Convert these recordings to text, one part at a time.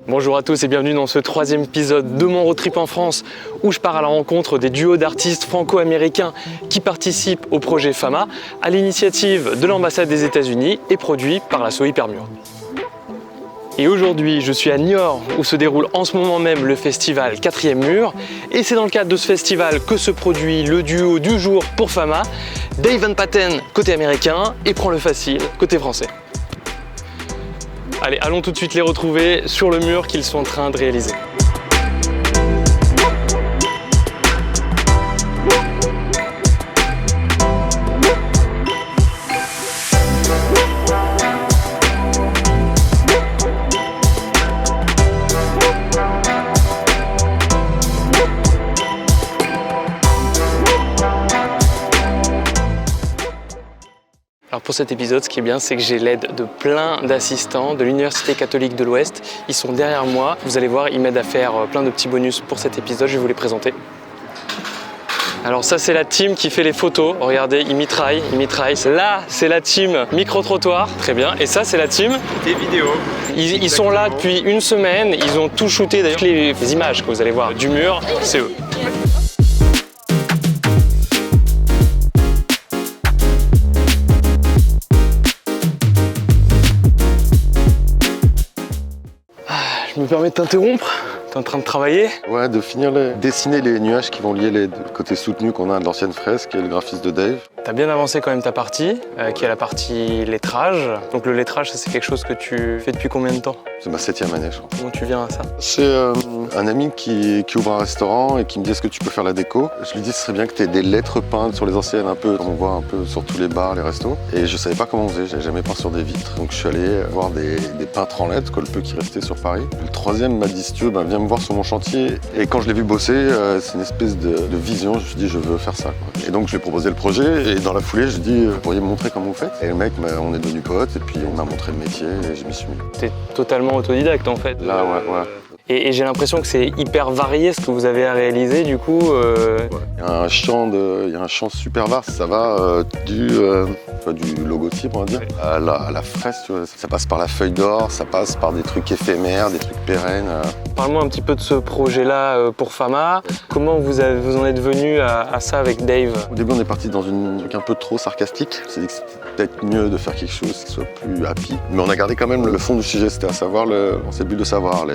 Bonjour à tous et bienvenue dans ce troisième épisode de mon road trip en France où je pars à la rencontre des duos d'artistes franco-américains qui participent au projet FAMA à l'initiative de l'ambassade des États-Unis et produit par l'asso Hypermur. Et aujourd'hui, je suis à Niort où se déroule en ce moment même le festival 4e Mur et c'est dans le cadre de ce festival que se produit le duo du jour pour FAMA, Dave Van Patten côté américain et Prends le facile côté français. Allez, allons tout de suite les retrouver sur le mur qu'ils sont en train de réaliser. Alors pour cet épisode, ce qui est bien, c'est que j'ai l'aide de plein d'assistants de l'Université catholique de l'Ouest. Ils sont derrière moi. Vous allez voir, ils m'aident à faire plein de petits bonus pour cet épisode. Je vais vous les présenter. Alors ça, c'est la team qui fait les photos. Regardez, ils mitraillent. Là, c'est la team micro-trottoir. Très bien. Et ça, c'est la team des vidéos. Ils sont là depuis une semaine. Ils ont tout shooté. D'ailleurs, les images que vous allez voir du mur, c'est eux. Je me permets de t'interrompre, t'es en train de travailler? Ouais, de finir dessiner les nuages qui vont lier le côté soutenu qu'on a de l'ancienne fresque et le graphisme de Dave. T'as bien avancé quand même ta partie, qui est la partie lettrage. Donc le lettrage, ça c'est quelque chose que tu fais depuis combien de temps? C'est ma 7e année, je crois. Comment tu viens à ça? C'est un ami qui ouvre un restaurant et qui me dit est-ce que tu peux faire la déco? Je lui dis ce serait bien que tu aies des lettres peintes sur les anciennes, un peu comme on voit un peu sur tous les bars, les restos. Et je savais pas comment on faisait, j'avais jamais peint sur des vitres. Donc je suis allé voir des peintres en lettres, le peu qui restait sur Paris. Le troisième m'a dit si tu veux, viens me voir sur mon chantier. Et quand je l'ai vu bosser, c'est une espèce de vision, je me suis dit je veux faire ça, quoi. Et donc je lui ai proposé le projet et dans la foulée je lui ai dit vous pourriez me montrer comment vous faites? Et le mec, on est devenus potes et puis on m'a montré le métier et je m'y suis mis. T'es totalement autodidacte en fait. Là, ouais. Et j'ai l'impression que c'est hyper varié ce que vous avez à réaliser, du coup. Il y a un champ super vaste, ça va du logotype, on va dire, à la fresque, tu vois. Ça passe par la feuille d'or, ça passe par des trucs éphémères, des trucs pérennes. Parle-moi un petit peu de ce projet-là pour FAMA. Comment vous en êtes venu à ça avec Dave? Au début, on est parti dans un truc un peu trop sarcastique. On s'est dit que c'était peut-être mieux de faire quelque chose qui soit plus happy. Mais on a gardé quand même le fond du sujet, c'était à savoir, c'est le but de savoir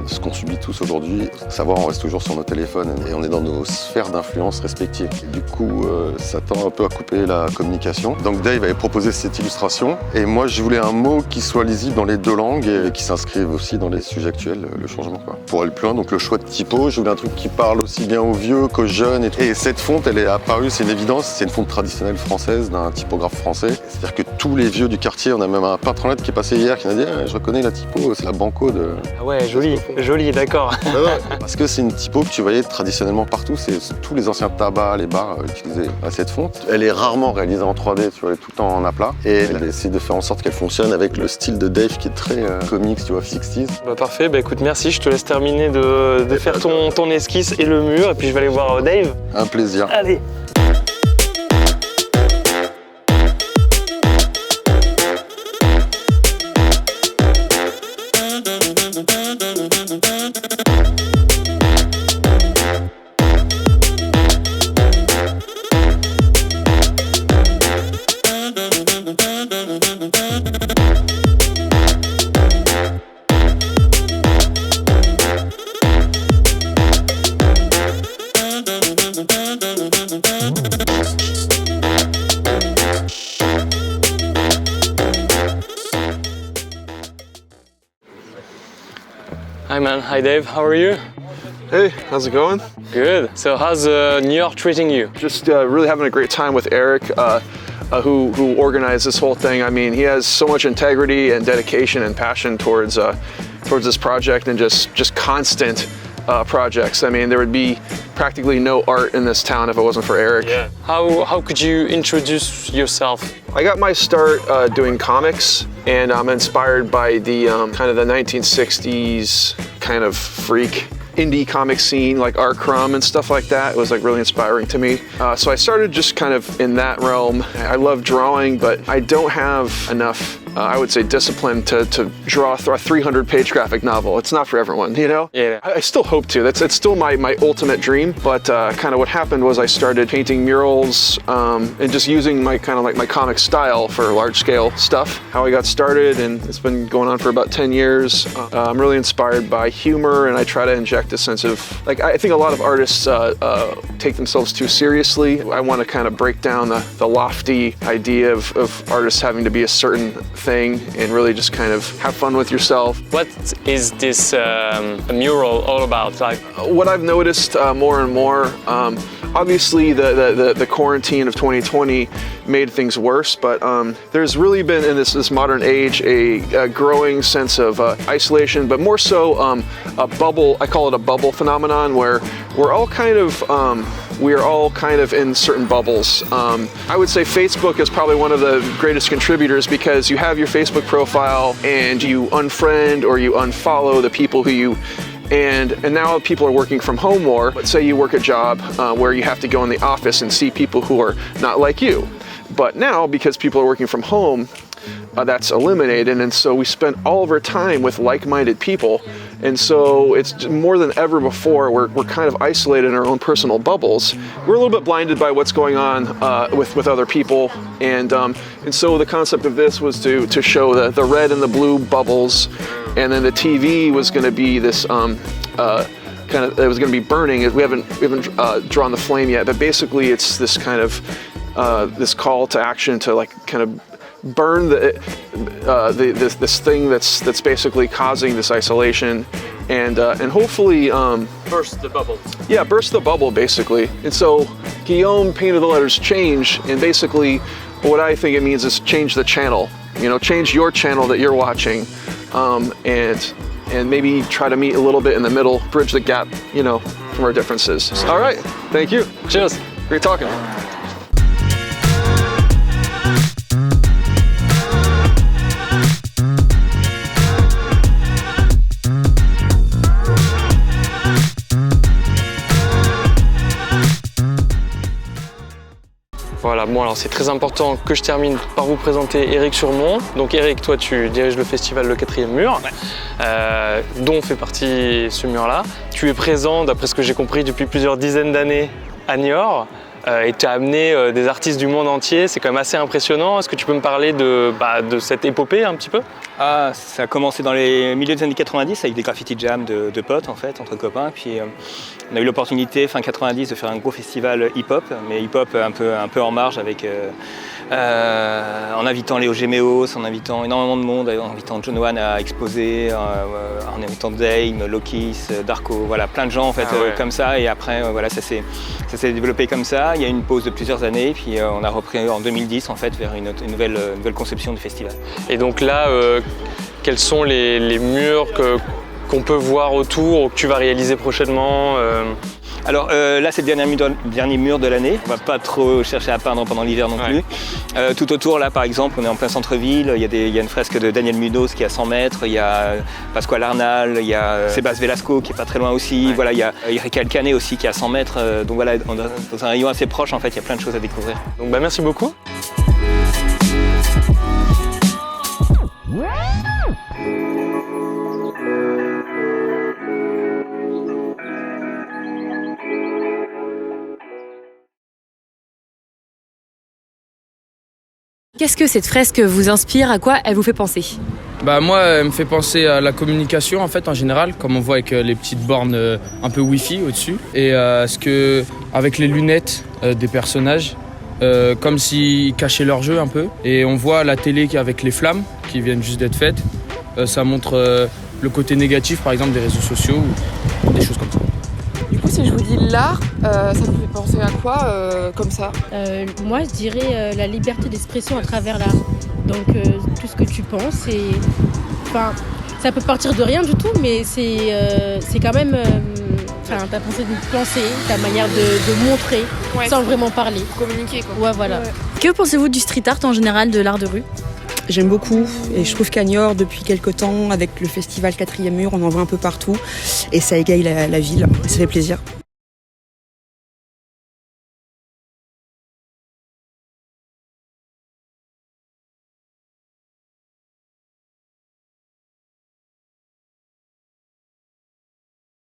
ce qu'on subit tous aujourd'hui. Savoir, on reste toujours sur nos téléphones et on est dans nos sphères d'influence respectives. Et du coup, ça tend un peu à couper la communication. Donc Dave avait proposé cette illustration et moi, je voulais un mot qui soit lisible dans les deux langues et qui s'inscrive aussi dans les sujets actuels, le changement, quoi. Pour aller plus loin, donc le choix de typo, je voulais un truc qui parle aussi bien aux vieux qu'aux jeunes. Et cette fonte, elle est apparue, c'est une évidence, c'est une fonte traditionnelle française d'un typographe français. C'est-à-dire que tous les vieux du quartier, on a même un peintre en lettres qui est passé hier qui m'a dit je reconnais la typo, c'est la banco de... Ah ouais, joli, d'accord. Parce que c'est une typo que tu voyais traditionnellement partout, c'est tous les anciens tabacs, les bars utilisaient cette fonte. Elle est rarement réalisée en 3D, tu vois, elle est tout le temps en aplat. Et elle essaie de faire en sorte qu'elle fonctionne avec le style de Dave qui est très comics, tu vois, 60s. Parfait, écoute, merci, je te laisse terminer de faire ton esquisse et le mur, et puis je vais aller voir Dave. Un plaisir. Allez. Hi man, hi Dave, how are you? Hey, how's it going? Good. So how's New York treating you? Just really having a great time with Eric, who organized this whole thing. I mean, he has so much integrity and dedication and passion towards this project and just constant projects. I mean, there would be practically no art in this town if it wasn't for Eric. Yeah. How could you introduce yourself? I got my start doing comics, and I'm inspired by the kind of the 1960s kind of freak indie comic scene, like R. Crumb and stuff like that. It was like really inspiring to me. So I started just kind of in that realm. I love drawing, but I don't have enough I would say, discipline to draw a 300-page graphic novel. It's not for everyone, you know? Yeah. I still hope to. It's still my ultimate dream, but kind of what happened was I started painting murals and just using my kind of like my comic style for large-scale stuff. How I got started, and it's been going on for about 10 years. I'm really inspired by humor, and I try to inject a sense of, like, I think a lot of artists take themselves too seriously. I want to kind of break down the lofty idea of artists having to be a certain thing and really just kind of have fun with yourself. What is this mural all about? Like, what I've noticed more and more, obviously the quarantine of 2020 made things worse, but there's really been in this modern age a growing sense of isolation, but more so a bubble. I call it a bubble phenomenon, where we're all kind of in certain bubbles. I would say Facebook is probably one of the greatest contributors, because you have your Facebook profile and you unfriend or you unfollow the people who you, and now people are working from home more. Let's say you work a job where you have to go in the office and see people who are not like you. But now, because people are working from home, that's eliminated, and so we spend all of our time with like-minded people, and so it's more than ever before we're kind of isolated in our own personal bubbles. We're a little bit blinded by what's going on with other people, and so the concept of this was to show the red and the blue bubbles, and then the TV was going to be this it was going to be burning. We haven't drawn the flame yet, but basically it's this kind of this call to action to like kind of burn this thing that's basically causing this isolation, and hopefully burst the bubble. Yeah, burst the bubble basically. And so Guillaume painted the letters change, and basically what I think it means is change the channel. You know, change your channel that you're watching, and maybe try to meet a little bit in the middle, bridge the gap, you know, from our differences. All right, thank you. Cheers. Great talking. Voilà, bon alors c'est très important que je termine par vous présenter Eric Surmont. Donc Eric, toi tu diriges le festival Le 4e Mur, dont fait partie ce mur-là. Tu es présent, d'après ce que j'ai compris, depuis plusieurs dizaines d'années à Niort. Et tu as amené des artistes du monde entier, c'est quand même assez impressionnant. Est-ce que tu peux me parler de cette épopée un petit peu? Ça a commencé dans les milieux des années 90 avec des graffiti jam de potes en fait, entre copains. Puis on a eu l'opportunité fin 90 de faire un gros festival hip-hop, mais hip-hop un peu en marge avec en invitant Léo Géméos, en invitant énormément de monde, en invitant John One à exposer, en invitant Dame, Lokis, Darko, voilà, plein de gens en fait comme ça. Et après voilà, ça s'est développé comme ça. Il y a eu une pause de plusieurs années, puis on a repris en 2010 en fait vers une nouvelle conception du festival. Et donc là, quels sont les murs qu'on peut voir autour ou que tu vas réaliser prochainement? Alors là c'est le dernier mur de l'année, on va pas trop chercher à peindre pendant l'hiver non plus. Tout autour là par exemple, on est en plein centre-ville, il y a une fresque de Daniel Munoz qui est à 100 mètres, il y a Pasquale Arnal, il y a Sébastien Velasco qui est pas très loin aussi, voilà, il y a Eric Alcanet aussi qui est à 100 mètres, donc voilà, dans un rayon assez proche en fait, il y a plein de choses à découvrir. Donc merci beaucoup. Qu'est-ce que cette fresque vous inspire? À quoi elle vous fait penser? Moi, elle me fait penser à la communication en fait en général, comme on voit avec les petites bornes un peu Wi-Fi au-dessus, et ce que avec les lunettes des personnages, comme s'ils cachaient leur jeu un peu. Et on voit la télé avec les flammes qui viennent juste d'être faites. Ça montre le côté négatif, par exemple, des réseaux sociaux ou des choses comme ça. Du coup, si je vous dis l'art, ça vous fait penser à quoi comme ça? Moi, je dirais la liberté d'expression à travers l'art. Donc, tout ce que tu penses, ça peut partir de rien du tout, mais c'est quand même ta pensée, ta manière de montrer sans vraiment parler. Communiquer quoi. Ouais, voilà. Ouais. Que pensez-vous du street art en général, de l'art de rue? J'aime beaucoup et je trouve qu'à Niort, depuis quelques temps, avec le festival 4e Mur, on en voit un peu partout et ça égaye la ville, ça fait plaisir.